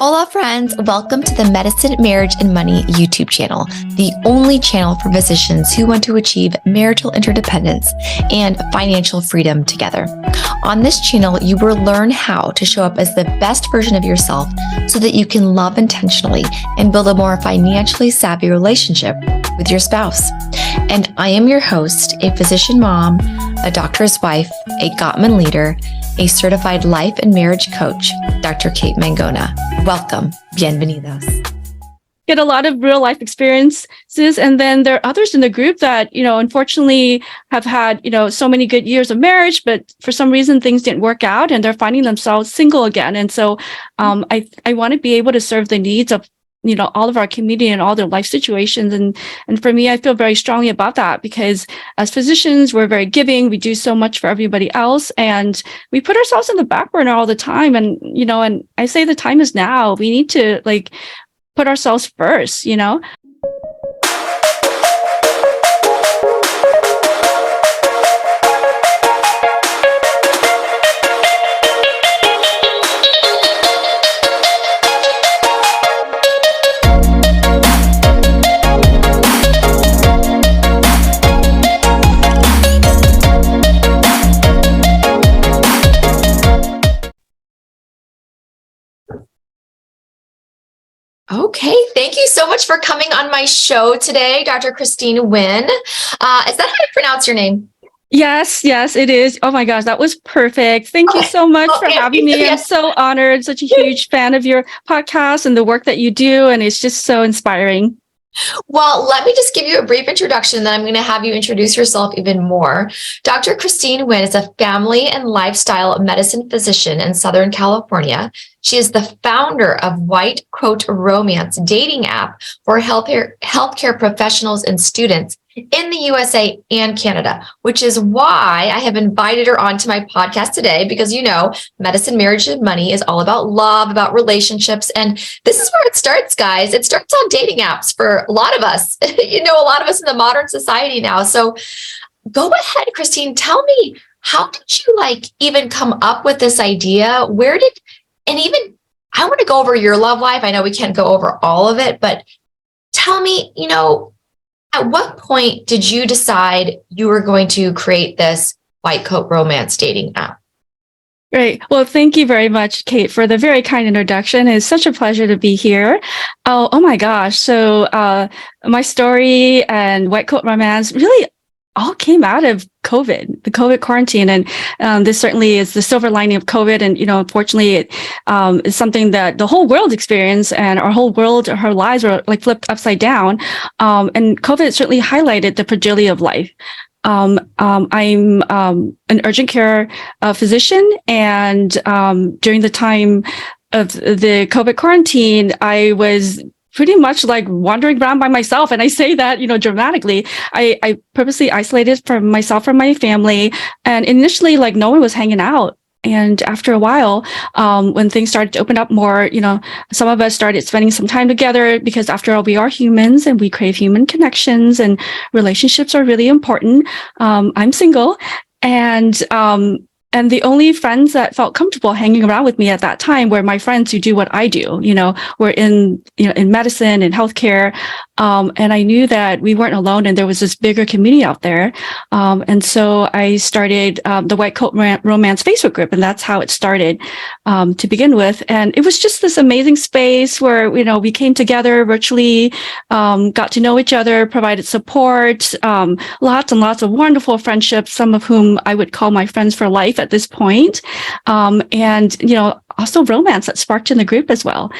Hola friends, welcome to the Medicine, Marriage, and Money YouTube channel, the only channel for physicians who want to achieve marital interdependence and financial freedom together. On this channel, you will learn how to show up as the best version of yourself so that you can love intentionally and build a more financially savvy relationship with your spouse. And I am your host, a physician mom, a doctor's wife, a Gottman leader, a certified life and marriage coach, Dr. Kate Mangona. Welcome. Bienvenidos. Get a lot of real life experiences. And then there are others in the group that, unfortunately have had, so many good years of marriage, but for some reason things didn't work out and they're finding themselves single again. And so I want to be able to serve the needs of all of our community and all their life situations. And for me, I feel very strongly about that because as physicians, we're very giving. We do so much for everybody else. And we put ourselves in the back burner all the time. And, and I say the time is now. We need to put ourselves first, Okay, thank you so much for coming on my show today, Dr. Chrystene Nguyen. Is that how you pronounce your name? Yes, it is. Oh my gosh, that was perfect. Thank you so much for having me. I'm so honored, such a huge fan of your podcast and the work that you do, and it's just so inspiring. Well, let me just give you a brief introduction, then I'm going to have you introduce yourself even more. Dr. Chrystene Nguyen is a family and lifestyle medicine physician in Southern California. She is the founder of White Coat Romance dating app for healthcare professionals and students in the USA and Canada, which is why I have invited her onto my podcast today, because medicine, marriage, and money is all about love, about relationships. And this is where it starts, guys. It starts on dating apps for a lot of us, a lot of us in the modern society now. So go ahead, Chrystene, tell me, how did you even come up with this idea? And even I want to go over your love life. I know we can't go over all of it, but tell me, at what point did you decide you were going to create this White Coat Romance dating app? Great. Well, thank you very much, Kate, for the very kind introduction. It's such a pleasure to be here. Oh my gosh. So my story and White Coat Romance really all came out of COVID, the COVID quarantine. And this certainly is the silver lining of COVID. And, unfortunately, it is something that the whole world experienced, and our whole world, our lives were flipped upside down. And COVID certainly highlighted the fragility of life. I'm an urgent care physician. And during the time of the COVID quarantine, I was pretty much wandering around by myself. And I say that, dramatically. I purposely isolated from myself from my family. And initially, no one was hanging out. And after a while, when things started to open up more, some of us started spending some time together, because after all, we are humans and we crave human connections, and relationships are really important. I'm single, and the only friends that felt comfortable hanging around with me at that time were my friends who do what I do. We're in medicine and healthcare. And I knew that we weren't alone, and there was this bigger community out there. And so I started the White Coat Romance Facebook group, and that's how it started to begin with. And it was just this amazing space where, we came together virtually, got to know each other, provided support, lots and lots of wonderful friendships, some of whom I would call my friends for life at this point. And also romance that sparked in the group as well.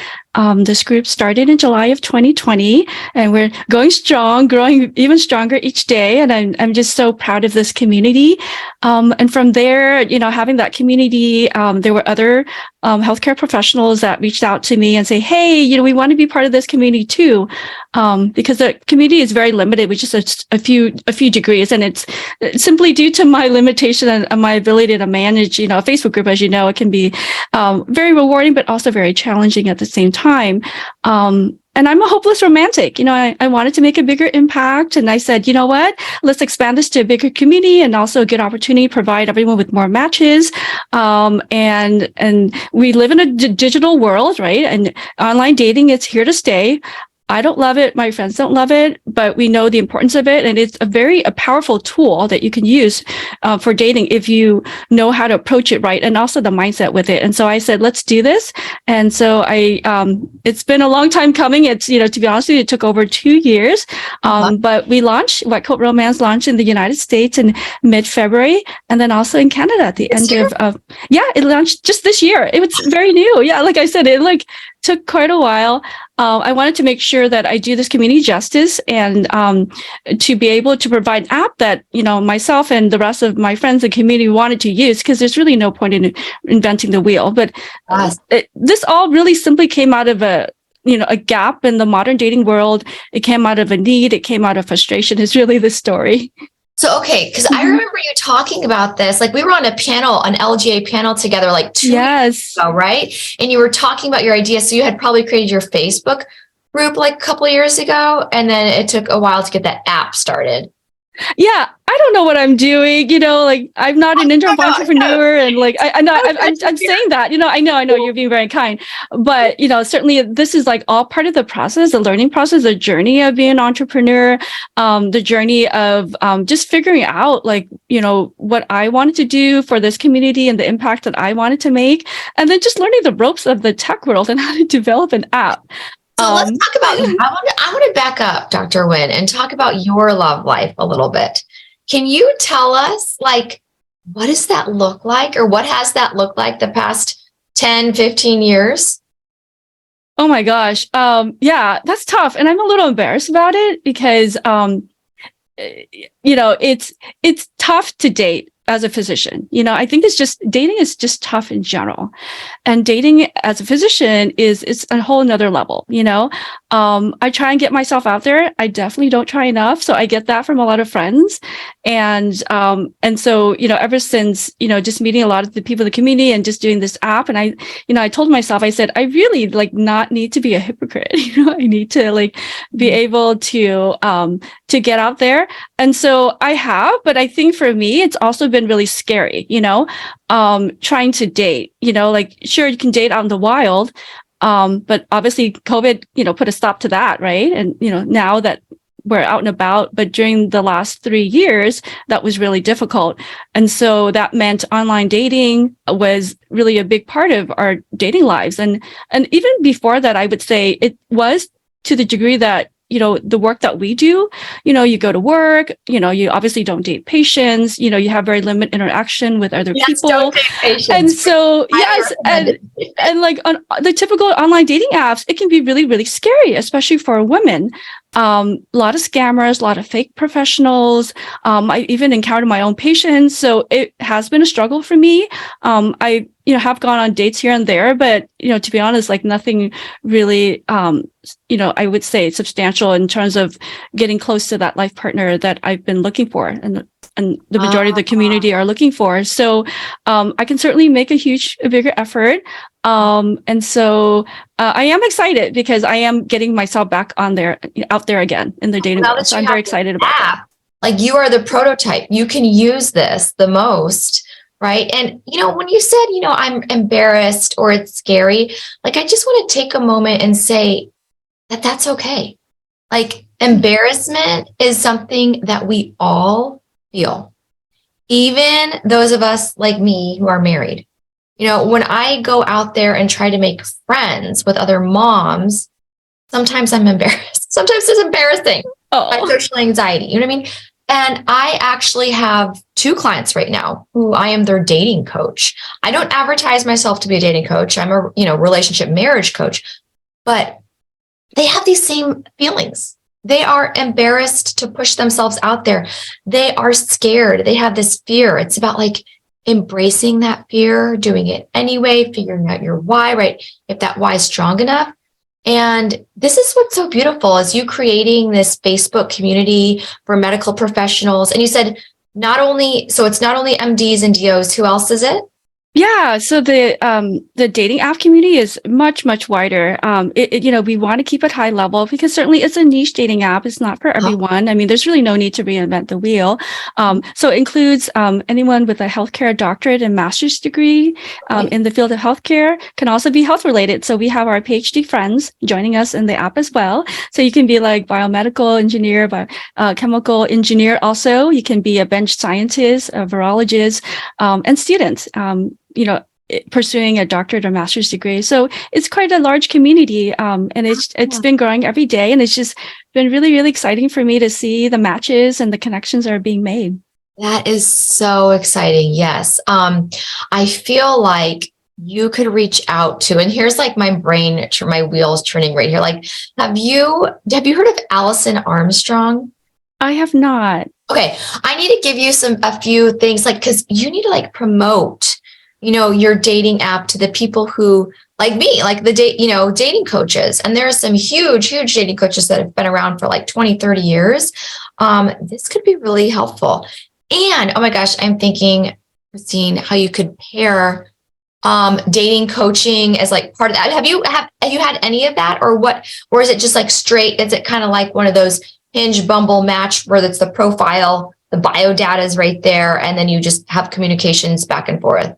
This group started in July of 2020, and we're going strong, growing even stronger each day. And I'm just so proud of this community. And from there, having that community, there were other healthcare professionals that reached out to me and say, hey, we want to be part of this community too. Because the community is very limited with just a few degrees. And it's simply due to my limitation and my ability to manage, a Facebook group. As you know, it can be very rewarding, but also very challenging at the same time. and I'm a hopeless romantic. I wanted to make a bigger impact. And I said, you know what? Let's expand this to a bigger community and also a good opportunity to provide everyone with more matches. And we live in a digital world, right? And online dating is here to stay. I don't love it. My friends don't love it, but we know the importance of it. And it's a powerful tool that you can use for dating if you know how to approach it right, and also the mindset with it. And so I said, let's do this. And so it's been a long time coming. It's, to be honest with you, it took over 2 years. But we launched, White Coat Romance launched in the United States in mid-February, and then also in Canada at the end of, it launched just this year. It was very new. Yeah. Like I said, it took quite a while. I wanted to make sure that I do this community justice, and to be able to provide an app that, myself and the rest of my friends and community wanted to use, because there's really no point in inventing the wheel. But this all really simply came out of a gap in the modern dating world. It came out of a need. It came out of frustration is really the story. So, okay, because I remember you talking about this, like we were on a panel, an LGA panel together, like 2 years ago, right? And you were talking about your idea. So you had probably created your Facebook group like a couple of years ago, and then it took a while to get that app started. Yeah, I don't know what I'm doing. I'm not an entrepreneur, and I'm saying that. I know you're being very kind, but certainly this is all part of the process, the learning process, the journey of being an entrepreneur, the journey of just figuring out what I wanted to do for this community and the impact that I wanted to make, and then just learning the ropes of the tech world and how to develop an app. So let's talk about, I want to back up, Dr. Nguyen, and talk about your love life a little bit. Can you tell us, what does that look like, or what has that looked like the past 10, 15 years? Oh my gosh. Yeah, that's tough. And I'm a little embarrassed about it because, it's tough to date as a physician. I think dating is just tough in general, and dating as a physician it's a whole nother level. I try and get myself out there. I definitely don't try enough. So I get that from a lot of friends. And so, ever since, just meeting a lot of the people in the community and just doing this app, and I told myself, I said, I really not need to be a hypocrite. I need to be able to get out there. And so I have, but I think for me, it's also been really scary, trying to date, sure, you can date out in the wild. But obviously COVID, put a stop to that. Right. And, now that we're out and about, but during the last 3 years, that was really difficult. And so that meant online dating was really a big part of our dating lives. And even before that, I would say it was to the degree that, the work that we do, you go to work, you obviously don't date patients, you have very limited interaction with other people. Don't date patients. And so, yes. And on the typical online dating apps, it can be really, really scary, especially for women. A lot of scammers, a lot of fake professionals. I even encountered my own patients. So it has been a struggle for me. I have gone on dates here and there, but, to be honest, nothing really, I would say substantial in terms of getting close to that life partner that I've been looking for and the majority of the community are looking for. So, I can certainly make a bigger effort. And so, I am excited because I am getting myself back out there again in the dating world. So I'm very excited about that. You are the prototype. You can use this the most. Right. And, when you said, I'm embarrassed or it's scary, I just want to take a moment and say that that's okay. Embarrassment is something that we all feel, even those of us like me who are married. When I go out there and try to make friends with other moms, sometimes I'm embarrassed. Sometimes it's embarrassing. My social anxiety. You know what I mean? And I actually have 2 clients right now who I am their dating coach. I don't advertise myself to be a dating coach. I'm a, relationship marriage coach, but they have these same feelings. They are embarrassed to push themselves out there. They are scared. They have this fear. It's about embracing that fear, doing it anyway, figuring out your why, right? If that why is strong enough. And this is what's so beautiful is you creating this Facebook community for medical professionals. And you said it's not only MDs and DOs, who else is it? Yeah, so the dating app community is much wider. We want to keep it high level because certainly it's a niche dating app. It's not for everyone. I mean, there's really no need to reinvent the wheel. So it includes anyone with a healthcare doctorate and master's degree in the field of healthcare, can also be health related. So we have our PhD friends joining us in the app as well. So you can be like biomedical engineer, chemical engineer. Also, you can be a bench scientist, a virologist, and students. Pursuing a doctorate or master's degree. So it's quite a large community. And it's been growing every day. And it's just been really, really exciting for me to see the matches and the connections that are being made. That is so exciting. Yes. I feel like you could reach out to, and here's like my wheels turning right here. Like, have you heard of Allison Armstrong? I have not. Okay. I need to give you a few things, like, cause you need to like promote, your dating app to the people who like me, like dating coaches. And there are some huge dating coaches that have been around for like 20, 30 years. This could be really helpful. And oh my gosh, I'm thinking, Chrystene, how you could pair dating coaching as like part of that. Have you had any of that, or what? Or is it just like straight? Is it kind of like one of those Hinge, Bumble, Match where it's the profile, the bio data is right there, and then you just have communications back and forth?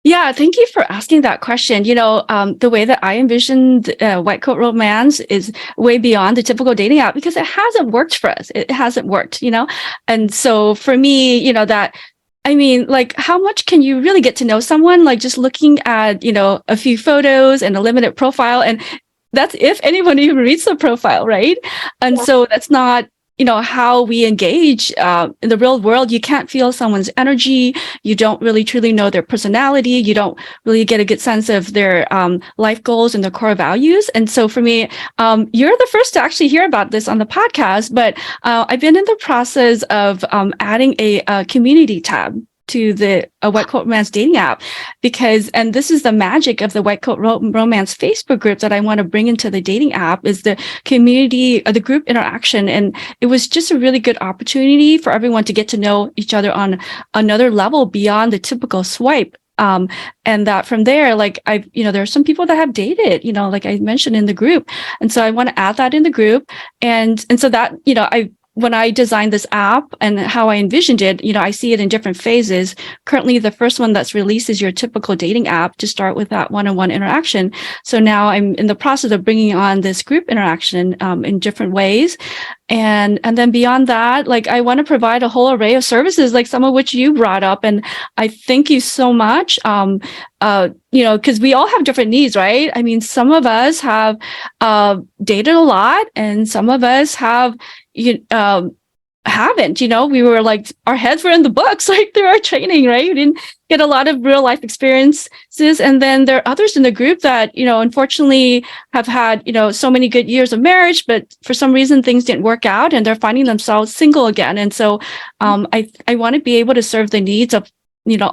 Yeah, thank you for asking that question. The way that I envisioned White Coat Romance is way beyond the typical dating app because it hasn't worked for us. It hasn't worked, And so for me, like how much can you really get to know someone? Like just looking at, a few photos and a limited profile. And that's if anyone even reads the profile, right? And so that's not how we engage in the real world. You can't feel someone's energy. You don't really truly know their personality. You don't really get a good sense of their life goals and their core values. And so for me, you're the first to actually hear about this on the podcast, but I've been in the process of adding a community tab to the White Coat Romance dating app and this is the magic of the White Coat Romance Facebook group that I want to bring into the dating app is the community, the group interaction. And it was just a really good opportunity for everyone to get to know each other on another level beyond the typical swipe. And that from there, like there are some people that have dated, like I mentioned in the group. And so I want to add that in the group. And so that, when I designed this app and how I envisioned it, I see it in different phases. Currently, the first one that's released is your typical dating app to start with that one-on-one interaction. So now I'm in the process of bringing on this group interaction in different ways. And then beyond that, like I want to provide a whole array of services, like some of which you brought up. And I thank you so much. Because we all have different needs, right? I mean, some of us have dated a lot and some of us haven't, we were like, our heads were in the books, like through our training, right? We didn't get a lot of real life experiences. And then there are others in the group that, unfortunately have had, so many good years of marriage, but for some reason things didn't work out and they're finding themselves single again. And so I want to be able to serve the needs of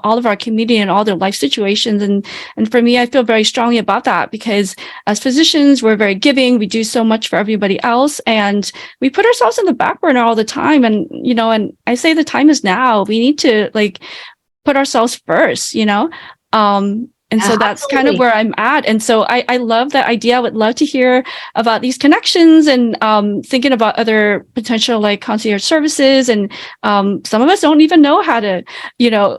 all of our community and all their life situations. And for me, I feel very strongly about that because as physicians, we're very giving. We do so much for everybody else and we put ourselves in the back burner all the time. And, and I say the time is now. We need to like put ourselves first, so that's kind of where I'm at. And so I love that idea. I would love to hear about these connections and thinking about other potential like concierge services. And some of us don't even know how to,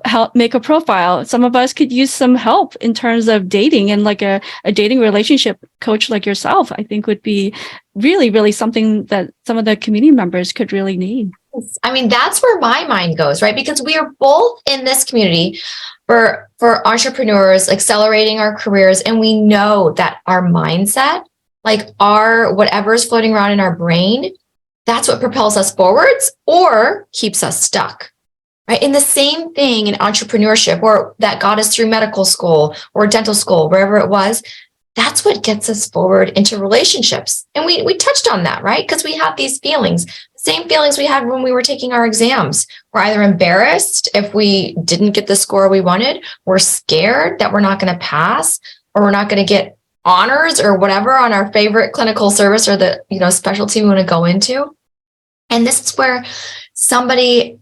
help make a profile. Some of us could use some help in terms of dating and like a dating relationship coach like yourself, I think would be really, really something that some of the community members could really need. I mean, that's where my mind goes, right? Because we are both in this community for entrepreneurs, accelerating our careers. And we know that our mindset, like our whatever is floating around in our brain, that's what propels us forwards or keeps us stuck. Right. And the same thing in entrepreneurship, or that got us through medical school or dental school, wherever it was. That's what gets us forward into relationships. And we touched on that, right? Because we have these feelings, same feelings we had when we were taking our exams. We're either embarrassed if we didn't get the score we wanted, we're scared that we're not going to pass, or we're not going to get honors or whatever on our favorite clinical service or the specialty we want to go into. And this is where somebody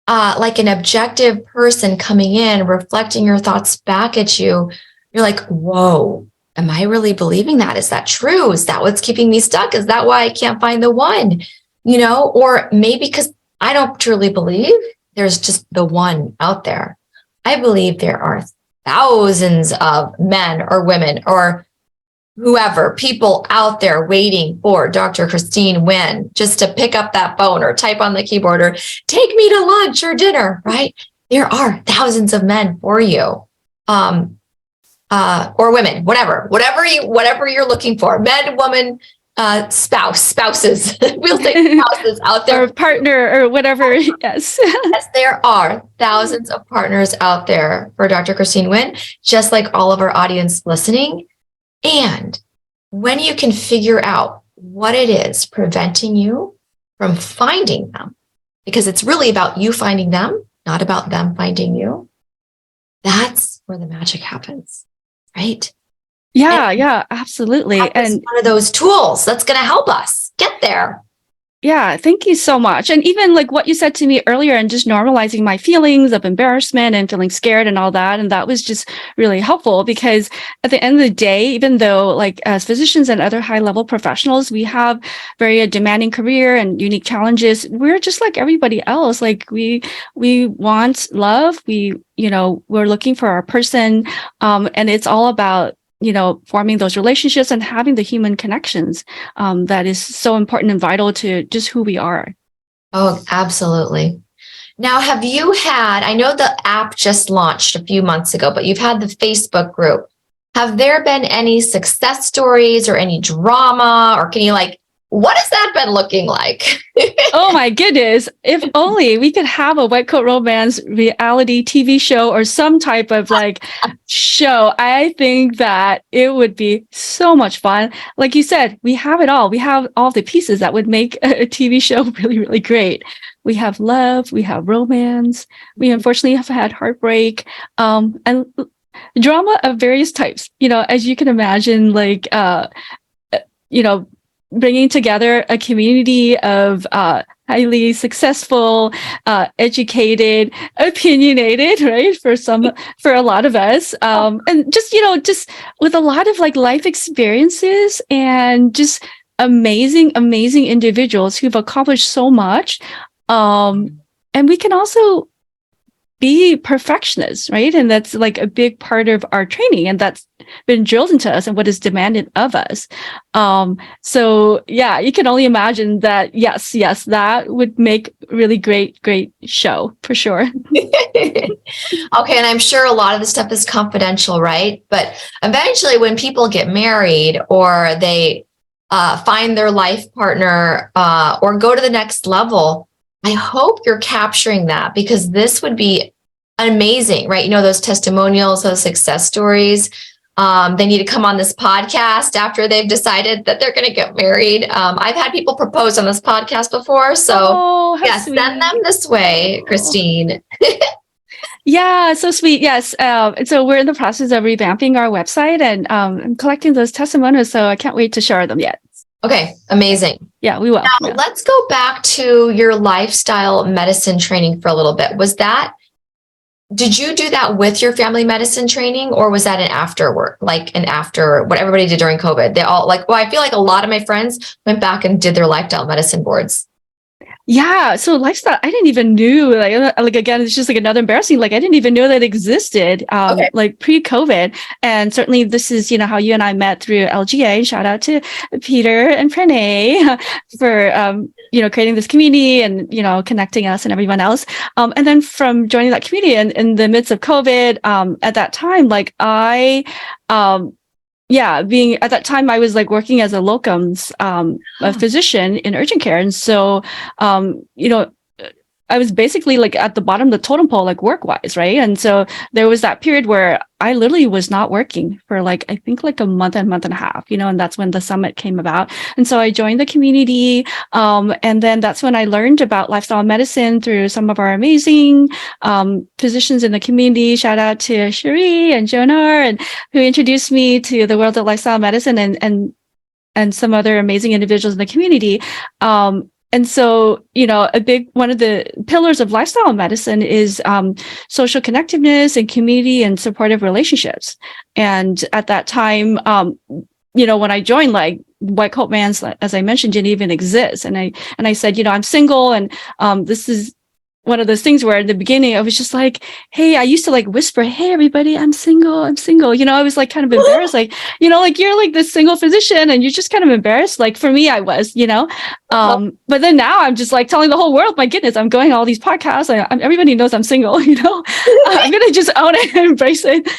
like an objective person coming in, reflecting your thoughts back at you, you're like, whoa, am I really believing that? Is that true? Is that what's keeping me stuck? Is that why I can't find the one? Or maybe because I don't truly believe there's just the one out there. I believe there are thousands of men or women or whoever, people out there waiting for Dr. Chrystene Nguyen just to pick up that phone or type on the keyboard or take me to lunch or dinner, right? There are thousands of men for you. Or women, whatever you're looking for, men, woman, spouses. We'll say spouses out there. Or partner or whatever. Yes. Yes, there are thousands of partners out there for Dr. Chrystene Nguyen, just like all of our audience listening. And when you can figure out what it is preventing you from finding them, because it's really about you finding them, not about them finding you, that's where the magic happens, right? Yeah, absolutely. And one of those tools that's going to help us get there. Yeah, thank you so much. And even like what you said to me earlier and just normalizing my feelings of embarrassment and feeling scared and all that. And that was just really helpful because at the end of the day, even though like as physicians and other high level professionals, we have very demanding career and unique challenges. We're just like everybody else. Like we want love. We're looking for our person. And it's all about forming those relationships and having the human connections that is so important and vital to just who we are. Oh, absolutely. Now, I know the app just launched a few months ago, but you've had the Facebook group. Have there been any success stories or any drama, or can you what has that been looking like? Oh my goodness. If only we could have a White Coat Romance reality TV show or some type of show. I think that it would be so much fun. Like you said, we have it all. We have all the pieces that would make a TV show really, really great. We have love, we have romance. We unfortunately have had heartbreak, and drama of various types. As you can imagine, bringing together a community of highly successful, educated, opinionated, right? For a lot of us, and just with a lot of life experiences and just amazing individuals who've accomplished so much, and we can also be perfectionists, right? And that's a big part of our training, and that's been drilled into us and what is demanded of us. So yeah, you can only imagine that. Yes, that would make really great show for sure. Okay, and I'm sure a lot of the stuff is confidential, right? But eventually, when people get married or they find their life partner or go to the next level, I hope you're capturing that, because this would be amazing, right? Those testimonials, those success stories. They need to come on this podcast after they've decided that they're going to get married. I've had people propose on this podcast before. So send them this way, Chrystene. Yeah, so sweet. Yes. So we're in the process of revamping our website and I'm collecting those testimonials. So I can't wait to share them yet. Okay, amazing. Yeah, we will. Now, let's go back to your lifestyle medicine training for a little bit. Did you do that with your family medicine training, or was that an after what everybody did during COVID? They all I feel like a lot of my friends went back and did their lifestyle medicine boards. Yeah. So lifestyle, I didn't even knew again, it's just another embarrassing, I didn't even know that existed, pre-COVID. And certainly this is, how you and I met through LGA. Shout out to Peter and Pranay for, creating this community and, connecting us and everyone else. And then from joining that community in the midst of COVID, at that time, being at that time, I was working as a locums, a physician in urgent care. And so, I was basically at the bottom of the totem pole, work wise. Right. And so there was that period where I literally was not working for I think a month and a half, and that's when the summit came about. And so I joined the community. And then that's when I learned about lifestyle medicine through some of our amazing, physicians in the community. Shout out to Cherie and Jonar, and who introduced me to the world of lifestyle medicine and some other amazing individuals in the community. And so, one of the pillars of lifestyle medicine is social connectiveness and community and supportive relationships. And at that time, when I joined, like white coat mans, as I mentioned, didn't even exist. And I said, I'm single, and this is one of those things where in the beginning I was just like, hey, I used to like whisper, hey, everybody, I'm single. I was like kind of embarrassed, like, like you're like this single physician and you're just kind of embarrassed. Like for me, I was, but then now I'm just like telling the whole world, my goodness, I'm going all these podcasts. Everybody knows I'm single, I'm going to just own it and embrace it.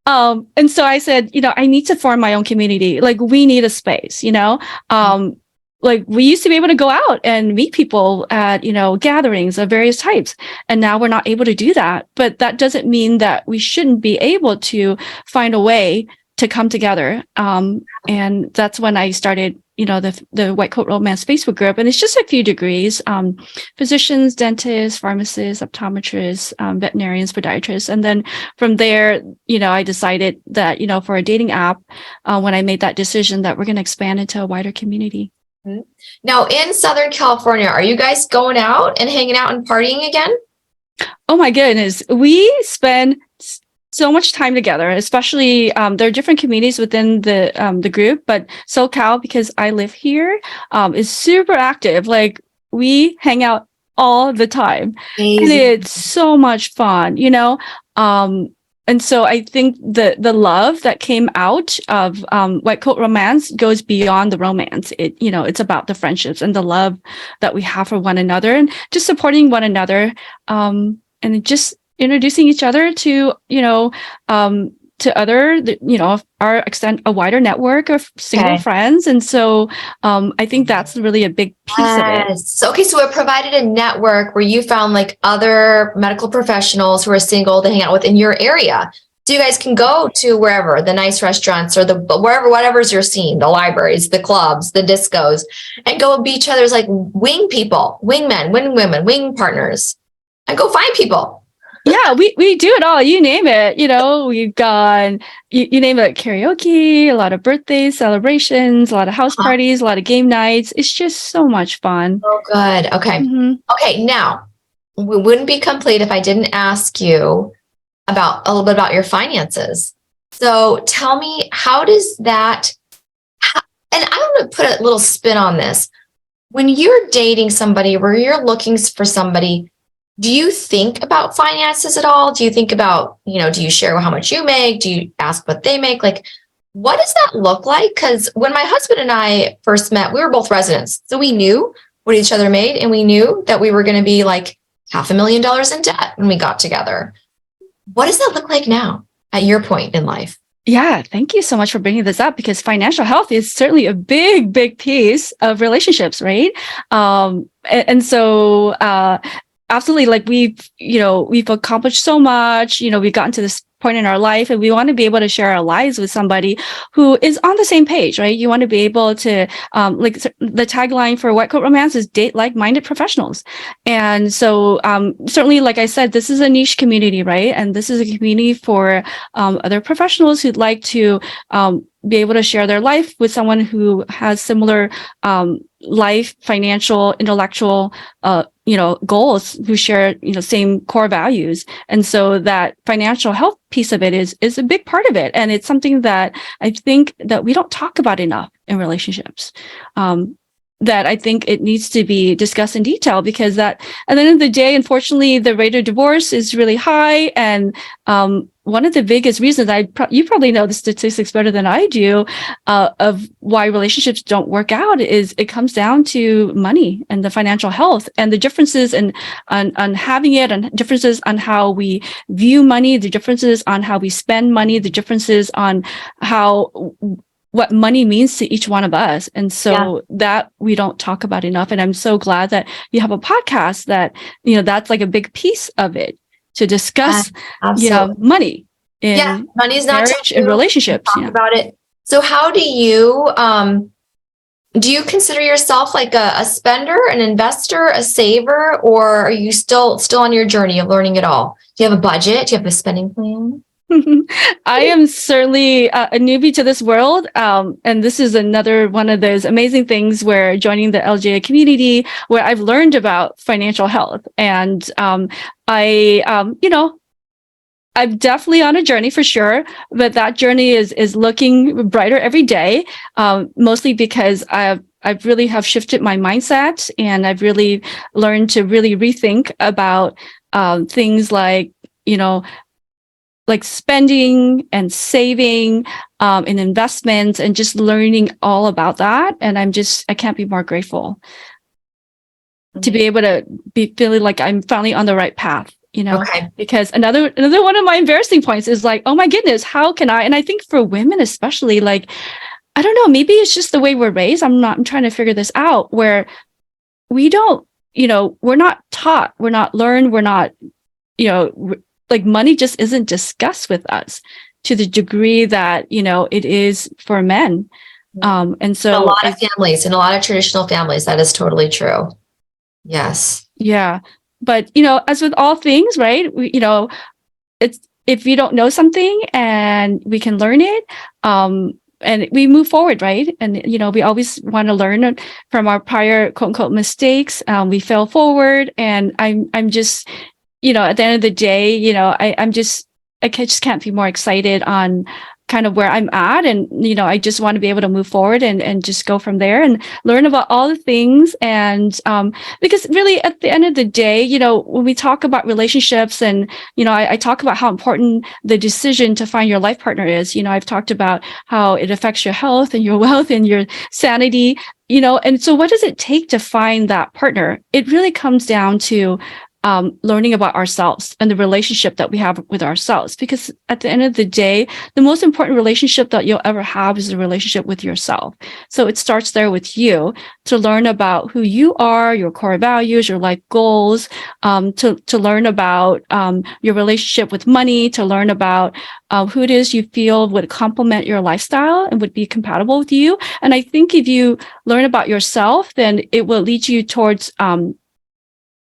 And so I said, I need to form my own community. Like we need a space, like we used to be able to go out and meet people at, gatherings of various types. And now we're not able to do that. But that doesn't mean that we shouldn't be able to find a way to come together. And that's when I started, the White Coat Romance Facebook group. And it's just a few degrees, physicians, dentists, pharmacists, optometrists, veterinarians, podiatrists. And then from there, I decided that, for a dating app, when I made that decision that we're going to expand into a wider community. Now in Southern California, are you guys going out and hanging out and partying again? Oh my goodness. We spend so much time together, especially there are different communities within the group, but SoCal, because I live here, is super active. Like we hang out all the time. Amazing. And it's so much fun, and so I think the love that came out of White Coat Romance goes beyond the romance. It's about the friendships and the love that we have for one another, and just supporting one another, and just introducing each other to our extent a wider network of single friends. And so I think that's really a big piece of it. Okay, so it provided a network where you found like other medical professionals who are single to hang out with in your area. So you guys can go to wherever, the nice restaurants or whatever's your scene, the libraries, the clubs, the discos, and go be each other's like wing people, wingmen, wing women, wing partners, and go find people. Yeah, we do it all. You name it. We've got, you name it, karaoke, a lot of birthday celebrations, a lot of house parties, a lot of game nights. It's just so much fun. Oh, good. Okay. Mm-hmm. Okay. Now, we wouldn't be complete if I didn't ask you about a little bit about your finances. So tell me, how does that, and I want to put a little spin on this. When you're dating somebody, where you're looking for somebody, do you think about finances at all? Do you think about, do you share how much you make? Do you ask what they make? Like, what does that look like? Because when my husband and I first met, we were both residents. So we knew what each other made, and we knew that we were going to be like $500,000 in debt when we got together. What does that look like now at your point in life? Yeah, thank you so much for bringing this up, because financial health is certainly a big, big piece of relationships, right? And so absolutely, like we've accomplished so much, we've gotten to this point in our life, and we want to be able to share our lives with somebody who is on the same page, right? You want to be able to, like the tagline for White Coat Romance is date like-minded professionals. And so certainly, like I said, this is a niche community, right? And this is a community for other professionals who'd like to be able to share their life with someone who has similar life, financial, intellectual, goals, who share, same core values. And so that financial health piece of it is a big part of it. And it's something that I think that we don't talk about enough in relationships. That I think it needs to be discussed in detail, because that at the end of the day, unfortunately, the rate of divorce is really high. And one of the biggest reasons, you probably know the statistics better than I do, of why relationships don't work out is it comes down to money and the financial health, and the differences on having it, and differences on how we view money, the differences on how we spend money, the differences on what money means to each one of us. And so that we don't talk about enough. And I'm so glad that you have a podcast that, that's like a big piece of it, to discuss, money in money's not marriage and relationships. Talk about it. So how do you consider yourself like a spender, an investor, a saver, or are you still on your journey of learning it all? Do you have a budget? Do you have a spending plan? I am certainly a newbie to this world. And this is another one of those amazing things where joining the LGA community, where I've learned about financial health. And you know, I'm definitely on a journey for sure, but that journey is looking brighter every day. Mostly because I've really have shifted my mindset, and I've really learned to really rethink about things like, you know, like spending and saving, and investments, and just learning all about that. And I can't be more grateful to be able to be feeling like I'm finally on the right path, you know. Okay. Because another one of my embarrassing points is like, oh my goodness, how can I? And I think for women especially, like, I don't know, maybe it's just the way we're raised. I'm trying to figure this out, where we don't, you know, we're not taught, we're not learned, we're not, you know, like money just isn't discussed with us to the degree that, you know, it is for men. And so a lot of families, in a lot of traditional families, that is totally true. Yes. yeah. But, you know, as with all things, right? You know, it's, if you don't know something and we can learn it, and we move forward, right? And, you know, we always want to learn from our prior quote unquote mistakes. We fail forward. And I'm just, you know, at the end of the day, you know, I just can't be more excited on kind of where I'm at. And, you know, I just want to be able to move forward and just go from there and learn about all the things. And because really at the end of the day, you know, when we talk about relationships and, you know, I talk about how important the decision to find your life partner is. You know, I've talked about how it affects your health and your wealth and your sanity, you know. And so what does it take to find that partner? It really comes down to learning about ourselves and the relationship that we have with ourselves. Because at the end of the day, the most important relationship that you'll ever have is the relationship with yourself. So it starts there with you, to learn about who you are, your core values, your life goals, to learn about your relationship with money, to learn about who it is you feel would complement your lifestyle and would be compatible with you. And I think if you learn about yourself, then it will lead you towards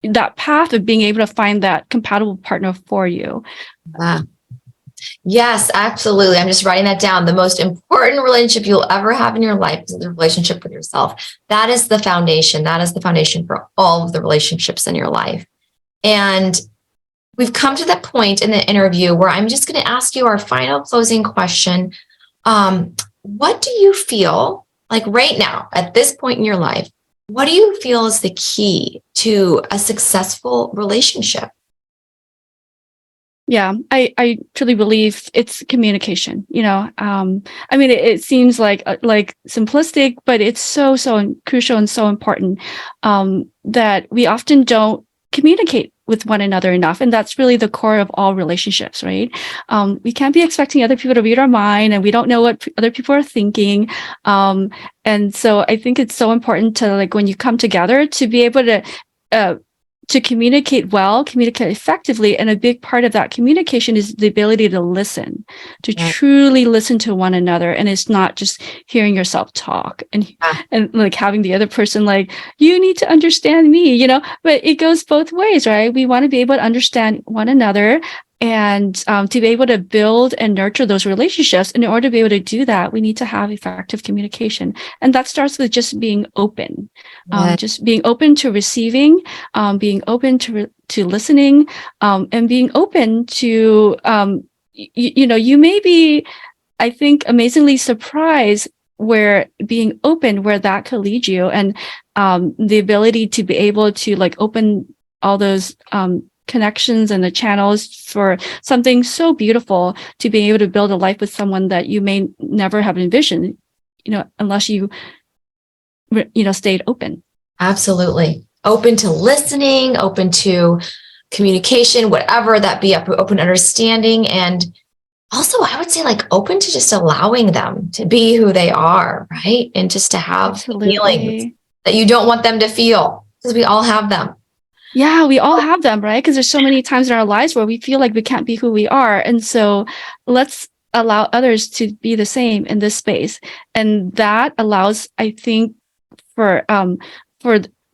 that path of being able to find that compatible partner for you. Yes, absolutely. I'm just writing that down. The most important relationship you'll ever have in your life is the relationship with yourself. That is the foundation. That is the foundation for all of the relationships in your life. And we've come to that point in the interview where I'm just going to ask you our final closing question. What do you feel like right now, at this point in your life, what do you feel is the key to a successful relationship? Yeah, I truly believe it's communication. You know, I mean, it seems like simplistic, but it's so crucial and so important that we often don't communicate with one another enough, and that's really the core of all relationships, right? We can't be expecting other people to read our mind, and we don't know what other people are thinking. And so I think it's so important to, like, when you come together, to be able to communicate well, communicate effectively. And a big part of that communication is the ability to listen, to truly listen to one another. And it's not just hearing yourself talk and like having the other person like, you need to understand me, you know, but it goes both ways, right? We want to be able to understand one another and to be able to build and nurture those relationships. And in order to be able to do that, we need to have effective communication. And that starts with just being open, just being open to receiving, being open to listening, and being open to, you know, you may be, I think, amazingly surprised where being open, where that could lead you. And the ability to be able to like open all those connections and the channels for something so beautiful, to be able to build a life with someone that you may never have envisioned, you know, unless you know, stayed open. Absolutely. Open to listening, open to communication, whatever that be, open understanding. And also, I would say, like, open to just allowing them to be who they are, right? And just to have feelings that you don't want them to feel, because we all have them. Yeah, we all have them, right? Because there's so many times in our lives where we feel like we can't be who we are. And so let's allow others to be the same in this space. And that allows, I think, for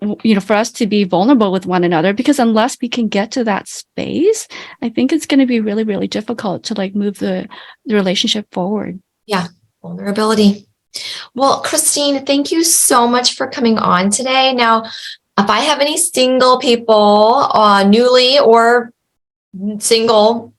for us to be vulnerable with one another, because unless we can get to that space, I think it's going to be really, really difficult to like move the relationship forward. Yeah. Vulnerability. Well, Chrystene, thank you so much for coming on today. Now, if I have any single people, newly or single,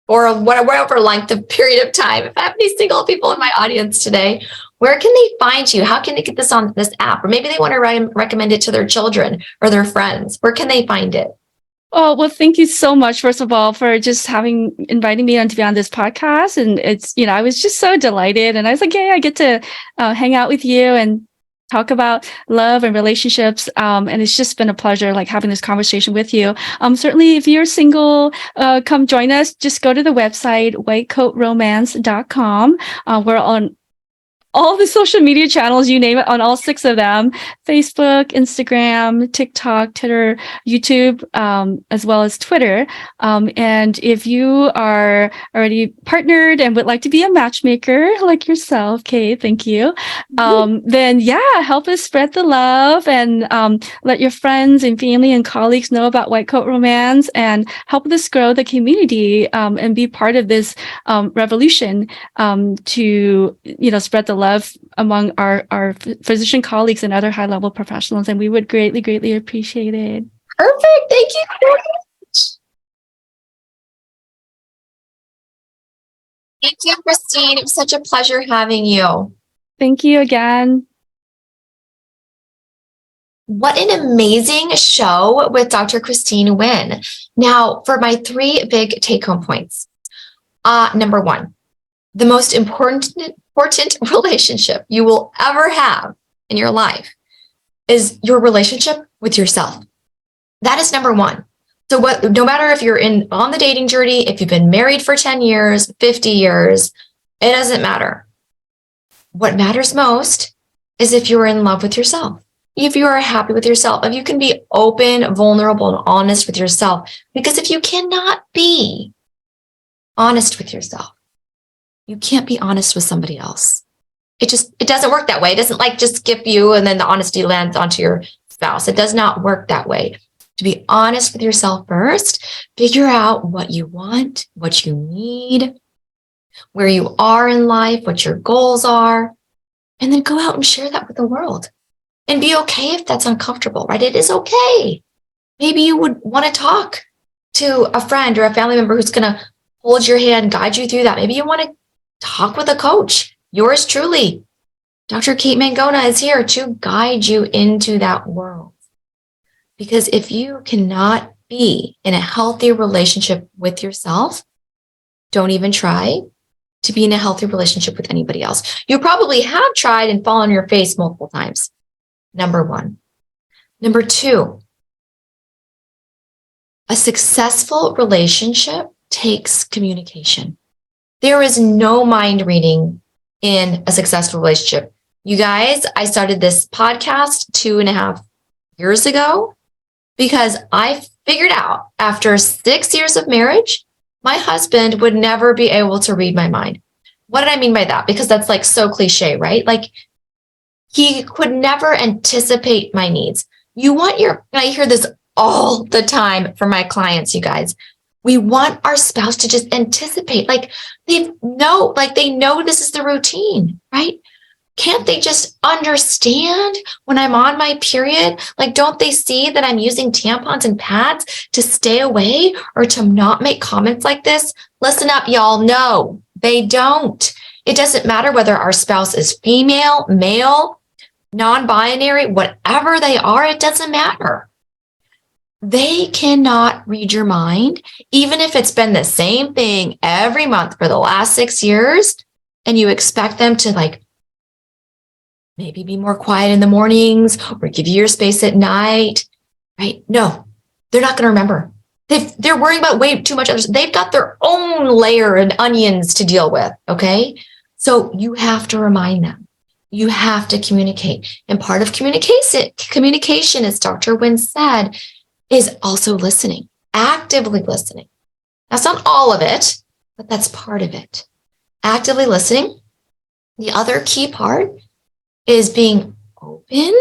or whatever length of period of time, if I have any single people in my audience today, where can they find you? How can they get this on this app? Or maybe they want to recommend it to their children or their friends. Where can they find it? Oh, well, thank you so much, first of all, for just inviting me on to be on this podcast. And it's, I was just so delighted. And I was like, yeah, I get to hang out with you and talk about love and relationships. And it's just been a pleasure, like having this conversation with you. Certainly, if you're single, come join us. Just go to the website, whitecoatromance.com. We're on all the social media channels, you name it, on all 6 of them: Facebook, Instagram, TikTok, Twitter, YouTube, as well as Twitter. And if you are already partnered and would like to be a matchmaker like yourself, Kay, thank you. Then help us spread the love and let your friends and family and colleagues know about White Coat Romance, and help us grow the community and be part of this revolution to spread the love among our physician colleagues and other high-level professionals, and we would greatly, greatly appreciate it. Perfect. Thank you so much. Thank you, Chrystene. It was such a pleasure having you. Thank you again. What an amazing show with Dr. Chrystene Nguyen. Now, for my 3 big take-home points. Number 1, the most important relationship you will ever have in your life is your relationship with yourself. That is number 1. So no matter if you're on the dating journey, if you've been married for 10 years, 50 years, it doesn't matter. What matters most is if you're in love with yourself, if you are happy with yourself, if you can be open, vulnerable, and honest with yourself. Because if you cannot be honest with yourself, you can't be honest with somebody else. It doesn't work that way. It doesn't just skip you and then the honesty lands onto your spouse. It does not work that way. To be honest with yourself first, figure out what you want, what you need, where you are in life, what your goals are, and then go out and share that with the world. And be okay if that's uncomfortable, right? It is okay. Maybe you would want to talk to a friend or a family member who's going to hold your hand, guide you through that. Maybe you want to talk with a coach. Yours truly, Dr. Kate Mangona, is here to guide you into that world. Because if you cannot be in a healthy relationship with yourself, don't even try to be in a healthy relationship with anybody else. You probably have tried and fallen on your face multiple times. Number 1. Number 2, a successful relationship takes communication. There is no mind reading in a successful relationship. You guys, I started this podcast 2.5 years ago because I figured out after 6 years of marriage, my husband would never be able to read my mind. What did I mean by that? Because that's so cliche, right? He could never anticipate my needs. I hear this all the time from my clients, you guys. We want our spouse to just anticipate, they know this is the routine, right? Can't they just understand when I'm on my period? Don't they see that I'm using tampons and pads to stay away or to not make comments like this? Listen up, y'all. No, they don't. It doesn't matter whether our spouse is female, male, non-binary, whatever they are, it doesn't matter. They cannot read your mind, even if it's been the same thing every month for the last 6 years, and you expect them to maybe be more quiet in the mornings or give you your space at night, right? No, they're not going to remember. They're worrying about way too much. They've got their own layer and onions to deal with, okay? So you have to remind them. You have to communicate. And part of communication, as Dr. Nguyen said, is also listening, actively listening. That's not all of it, but that's part of it. Actively listening. The other key part is being open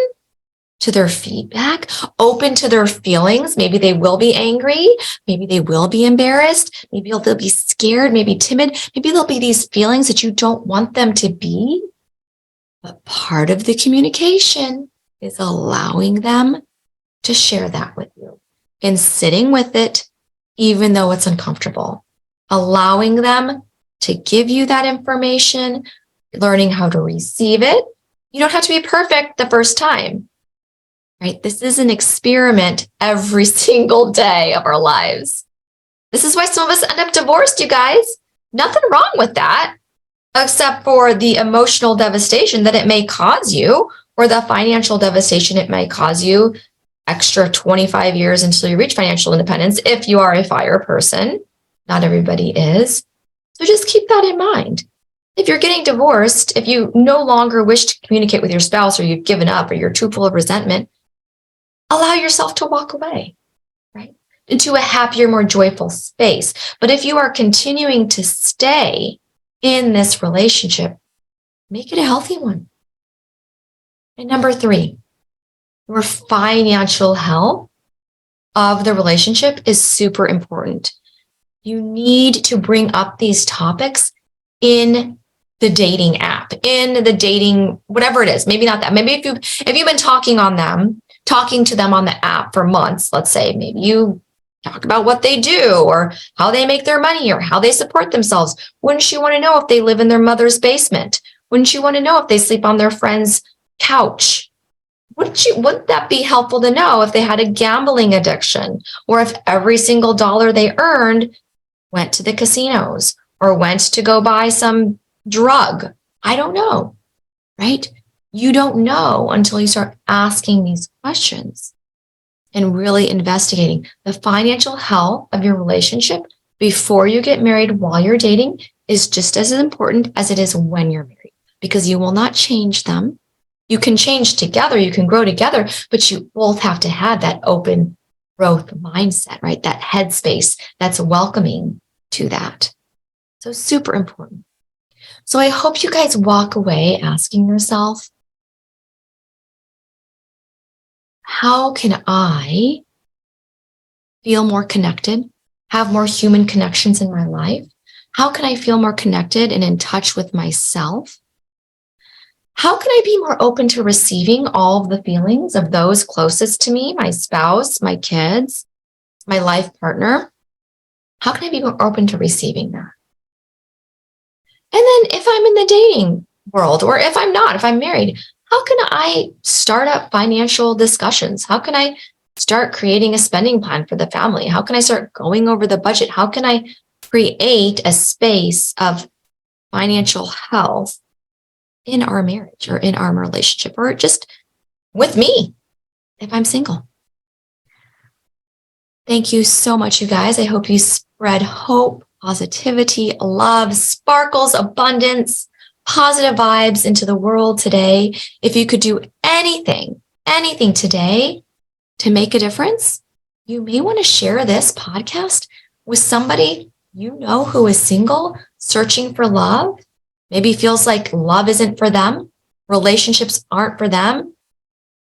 to their feedback, open to their feelings. Maybe they will be angry. Maybe they will be embarrassed. Maybe they'll be scared, maybe timid. Maybe there'll be these feelings that you don't want them to be. But part of the communication is allowing them to share that with you and sitting with it, even though it's uncomfortable. Allowing them to give you that information, learning how to receive it. You don't have to be perfect the first time. Right? This is an experiment every single day of our lives. This is why some of us end up divorced, you guys. Nothing wrong with that, except for the emotional devastation that it may cause you, or the financial devastation it may cause you. Extra 25 years until you reach financial independence, if you are a FIRE person. Not everybody is. So just keep that in mind. If you're getting divorced, if you no longer wish to communicate with your spouse, or you've given up, or you're too full of resentment, allow yourself to walk away, right? Into a happier, more joyful space. But if you are continuing to stay in this relationship, make it a healthy one. And number 3, your financial health of the relationship is super important. You need to bring up these topics in the dating app, in the dating, whatever it is. Maybe not that. Maybe if you've been talking to them on the app for months, let's say, maybe you talk about what they do or how they make their money or how they support themselves. Wouldn't you want to know if they live in their mother's basement? Wouldn't you want to know if they sleep on their friend's couch? Wouldn't that be helpful to know if they had a gambling addiction, or if every single dollar they earned went to the casinos or went to go buy some drug? I don't know, right? You don't know until you start asking these questions and really investigating. The financial health of your relationship before you get married, while you're dating, is just as important as it is when you're married, because you will not change them. You can change together, you can grow together, but you both have to have that open growth mindset, right? That headspace that's welcoming to that. So super important. So I hope you guys walk away asking yourself, how can I feel more connected, have more human connections in my life? How can I feel more connected and in touch with myself? How can I be more open to receiving all of the feelings of those closest to me, my spouse, my kids, my life partner? How can I be more open to receiving that? And then if I'm in the dating world, or if I'm not, if I'm married, how can I start up financial discussions? How can I start creating a spending plan for the family? How can I start going over the budget? How can I create a space of financial health in our marriage or in our relationship, or just with me if I'm single? Thank you so much, you guys. I hope you spread hope, positivity, love, sparkles, abundance, positive vibes into the world today. If you could do anything today to make a difference, you may want to share this podcast with somebody you know who is single, searching for love. Maybe feels like love isn't for them, relationships aren't for them.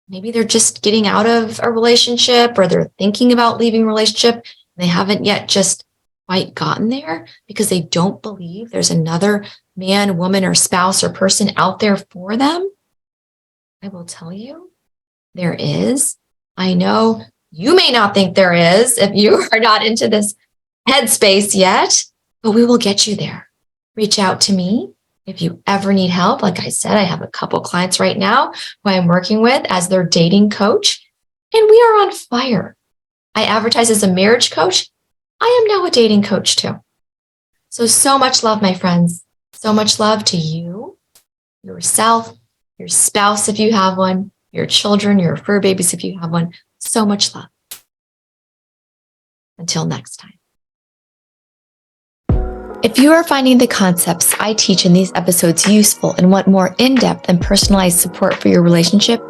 Maybe they're just getting out of a relationship, or they're thinking about leaving a relationship. They haven't yet just quite gotten there because they don't believe there's another man, woman, or spouse or person out there for them. I will tell you, there is. I know you may not think there is if you are not into this headspace yet, but we will get you there. Reach out to me if you ever need help. Like I said, I have a couple clients right now who I'm working with as their dating coach, and we are on fire. I advertise as a marriage coach. I am now a dating coach too. So much love, my friends. So much love to you, yourself, your spouse if you have one, your children, your fur babies if you have one. So much love. Until next time. If you are finding the concepts I teach in these episodes useful and want more in-depth and personalized support for your relationship,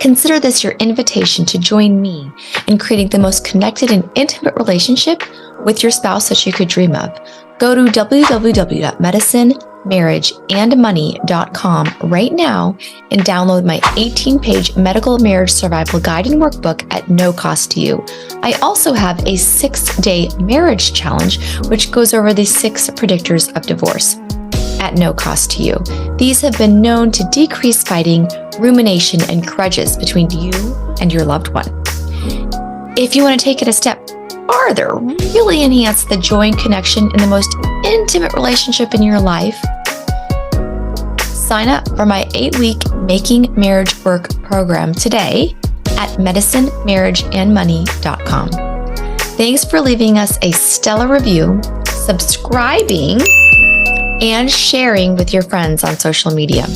consider this your invitation to join me in creating the most connected and intimate relationship with your spouse that you could dream of. Go to www.medicinemarriageandmoney.com right now and download my 18-page medical marriage survival guide and workbook at no cost to you. I also have a 6-day marriage challenge, which goes over the 6 predictors of divorce at no cost to you. These have been known to decrease fighting, rumination, and grudges between you and your loved one. If you want to take it a step farther, really enhance the joy and connection in the most intimate relationship in your life, sign up for my 8-week Making Marriage Work program today at medicinemarriageandmoney.com. Thanks for leaving us a stellar review, subscribing, and sharing with your friends on social media.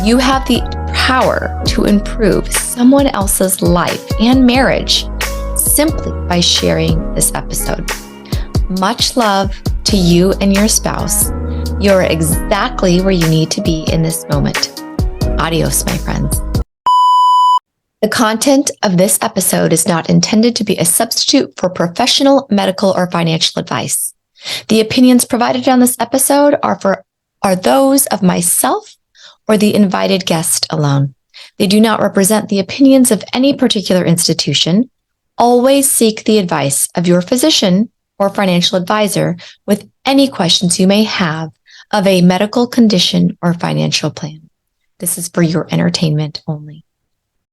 You have the power to improve someone else's life and marriage simply by sharing this episode. Much love to you and your spouse. You're exactly where you need to be in this moment. Adios, my friends. The content of this episode is not intended to be a substitute for professional, medical, or financial advice. The opinions provided on this episode are those of myself or the invited guest alone. They do not represent the opinions of any particular institution. Always seek the advice of your physician or financial advisor with any questions you may have of a medical condition or financial plan. This is for your entertainment only.